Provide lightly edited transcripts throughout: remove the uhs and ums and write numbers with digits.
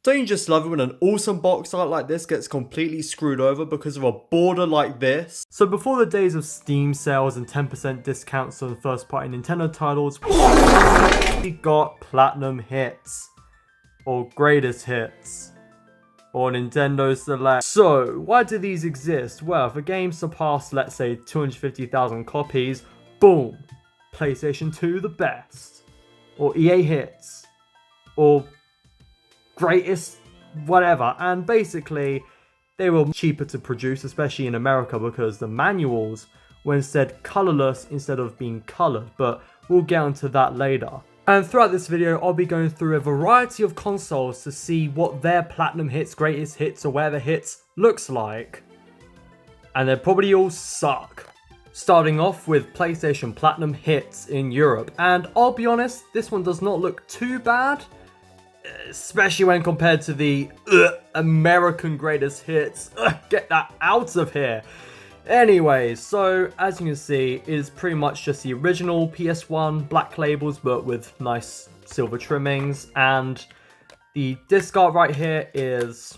Don't you just love it when an awesome box art like this gets completely screwed over because of a border like this? So before the days of Steam sales and 10% discounts on first party Nintendo titles, we got Platinum Hits, or Greatest Hits, or Nintendo Select. So why do these exist? Well, if a game surpassed, let's say, 250,000 copies, boom, PlayStation 2 the best, or EA Hits, or Greatest whatever. And basically they were cheaper to produce, especially in America, because the manuals were instead colorless instead of being colored, but we'll get onto that later. And throughout this video I'll be going through a variety of consoles to see what their Platinum Hits, Greatest Hits, or whatever hits looks like, and they probably all suck. Starting off with PlayStation Platinum Hits in Europe, and I'll be honest, this one does not look too bad, especially when compared to the American Greatest Hits. Get that out of here. Anyway, so as you can see, it is pretty much just the original PS1 black labels, but with nice silver trimmings, and the disc art right here is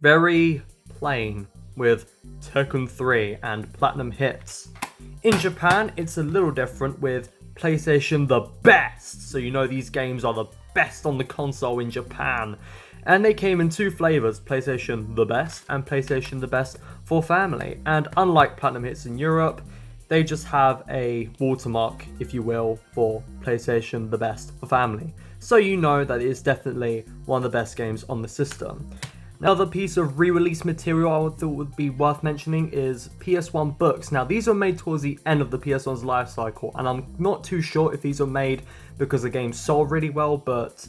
very plain with Tekken 3 and Platinum Hits. In Japan, it's a little different with PlayStation the best, so you know these games are the best on the console in Japan. And they came in two flavors, PlayStation the best and PlayStation the best for family. And unlike Platinum Hits in Europe, they just have a watermark, if you will, for PlayStation the best for family. So you know that it is definitely one of the best games on the system. Another piece of re-release material I thought would be worth mentioning is PS1 books. Now these were made towards the end of the PS1's life cycle, and I'm not too sure if these were made because the game sold really well, but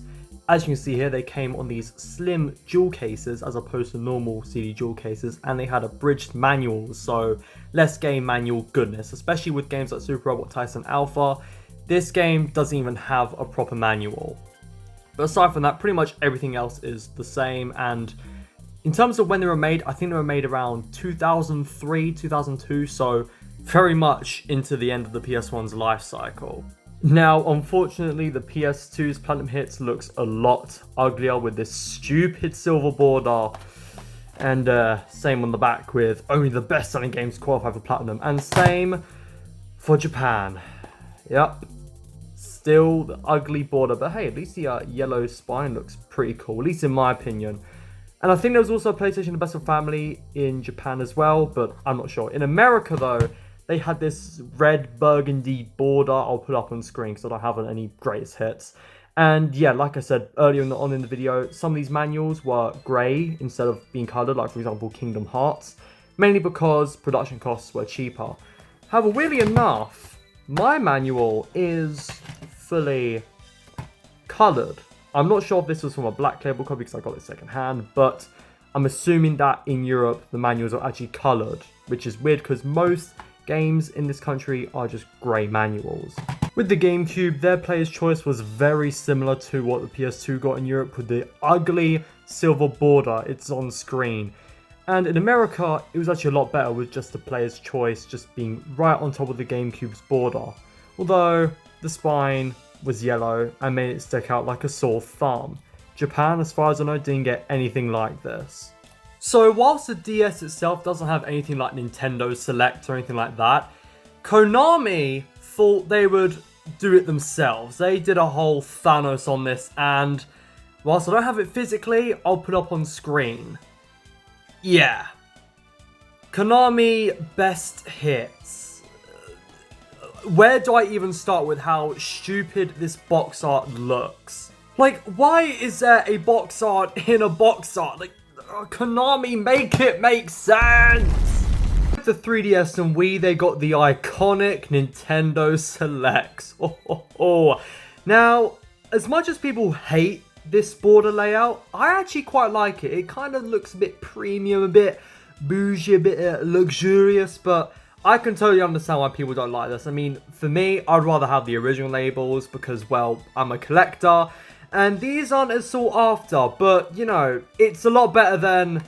as you can see here, they came on these slim jewel cases as opposed to normal CD jewel cases, and they had abridged manuals, so less game manual goodness, especially with games like Super Robot Tyson Alpha. This game doesn't even have a proper manual. But aside from that, pretty much everything else is the same, and in terms of when they were made, I think they were made around 2003, 2002, so very much into the end of the PS1's life cycle. Now, unfortunately, the PS2's Platinum Hits looks a lot uglier with this stupid silver border, and same on the back with only the best-selling games qualify for Platinum, and same for Japan. Yep, still the ugly border, but hey, at least the yellow spine looks pretty cool, at least in my opinion. And I think there was also a PlayStation The Best of Family in Japan as well, but I'm not sure. In America, though, they had this red burgundy border. I'll put up on screen because I don't have any Greatest Hits. And yeah, like I said earlier on in the video, some of these manuals were grey instead of being coloured, like for example Kingdom Hearts, mainly because production costs were cheaper. However, weirdly enough, my manual is fully coloured. I'm not sure if this was from a black label copy because I got it second hand, but I'm assuming that in Europe the manuals are actually coloured, which is weird because most games in this country are just grey manuals. With the GameCube, their player's choice was very similar to what the PS2 got in Europe with the ugly silver border it's on screen. And in America, it was actually a lot better with just the player's choice just being right on top of the GameCube's border. Although the spine was yellow and made it stick out like a sore thumb. Japan, as far as I know, didn't get anything like this. So whilst the DS itself doesn't have anything like Nintendo Select or anything like that, Konami thought they would do it themselves. They did a whole Thanos on this, and whilst I don't have it physically, I'll put up on screen. Yeah. Konami Best Hits. Where do I even start with how stupid this box art looks? Like, why is there a box art in a box art? Like, Konami, make it make sense! With the 3DS and Wii, they got the iconic Nintendo Selects. Now, as much as people hate this border layout, I actually quite like it. It kind of looks a bit premium, a bit bougie, a bit luxurious, but I can totally understand why people don't like this. I mean, for me, I'd rather have the original labels because, well, I'm a collector. And these aren't as sought after, but, you know, it's a lot better than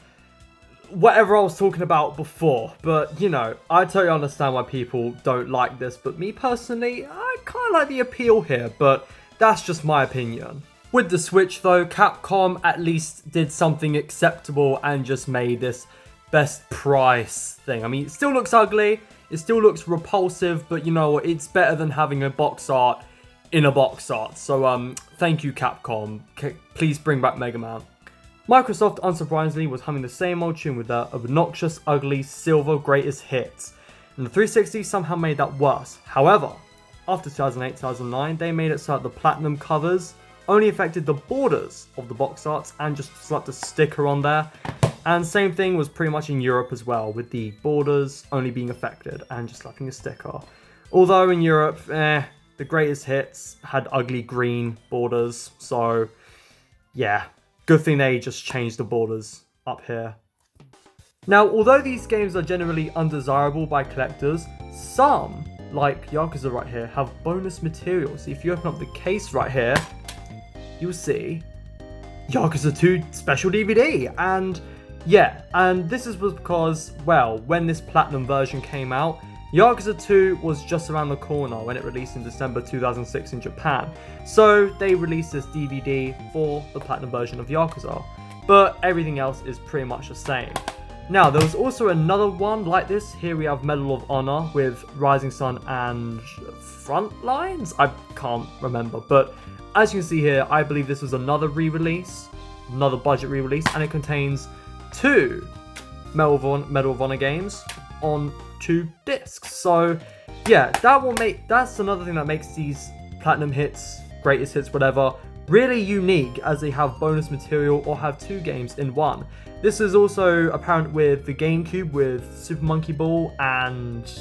whatever I was talking about before. But, you know, I totally understand why people don't like this. But me personally, I kind of like the appeal here, but that's just my opinion. With the Switch though, Capcom at least did something acceptable and just made this best price thing. I mean, it still looks ugly, it still looks repulsive, but you know what, it's better than having a box art in a box art. So thank you Capcom, please bring back Mega Man. Microsoft, unsurprisingly, was humming the same old tune with their obnoxious, ugly, silver greatest hits. And the 360 somehow made that worse. However, after 2008-2009, they made it so that the platinum covers only affected the borders of the box arts and just slapped a sticker on there. And same thing was pretty much in Europe as well, with the borders only being affected and just slapping a sticker. Although in Europe, the greatest hits had ugly green borders, so yeah. Good thing they just changed the borders up here. Now, although these games are generally undesirable by collectors, some, like Yakuza right here, have bonus material. So if you open up the case right here, you'll see Yakuza 2 special DVD. And yeah, and this was because, well, when this platinum version came out, Yakuza 2 was just around the corner when it released in December 2006 in Japan. So they released this DVD for the platinum version of Yakuza, but everything else is pretty much the same. Now, there was also another one like this. Here we have Medal of Honor with Rising Sun and Frontlines? I can't remember, but as you can see here, I believe this was another re-release, another budget re-release, and it contains 2 Medal of Honor games on 2 discs. So yeah, that's another thing that makes these platinum hits, greatest hits, whatever, really unique, as they have bonus material or have 2 games in one. This is also apparent with the GameCube with Super Monkey Ball and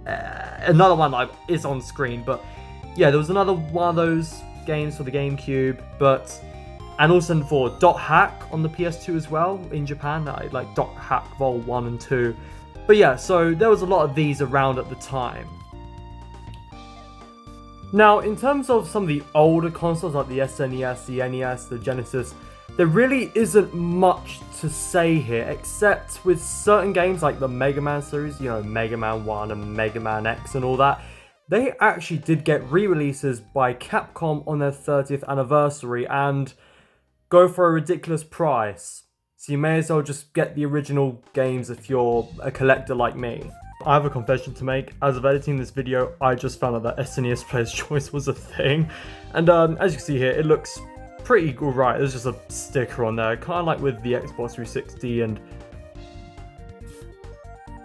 another one that is on screen, but yeah, there was another one of those games for the GameCube, and also for Dot Hack on the PS2 as well in Japan, like Dot Hack Vol 1 and 2. But yeah, so there was a lot of these around at the time. Now, in terms of some of the older consoles like the SNES, the NES, the Genesis, there really isn't much to say here, except with certain games like the Mega Man series, you know, Mega Man 1 and Mega Man X and all that, they actually did get re-releases by Capcom on their 30th anniversary and go for a ridiculous price. So you may as well just get the original games if you're a collector like me. I have a confession to make. As of editing this video, I just found out that SNES Player's Choice was a thing. And as you can see here, it looks pretty alright. There's just a sticker on there, kind of like with the Xbox 360. And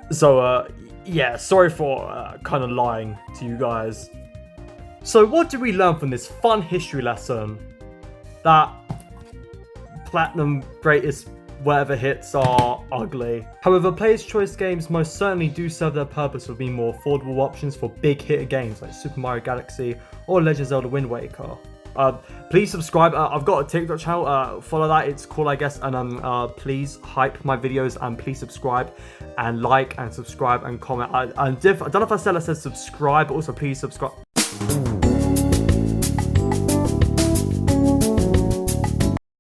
so, yeah, sorry for kind of lying to you guys. So what did we learn from this fun history lesson? That platinum greatest whatever hits are ugly. However, Player's Choice games most certainly do serve their purpose of being more affordable options for big hitter games like Super Mario Galaxy or Legend of Zelda Wind Waker. Please subscribe. I've got a TikTok channel, follow that, it's cool I guess, and please hype my videos and please subscribe and like and subscribe and comment. I don't know if I said subscribe, but also please subscribe.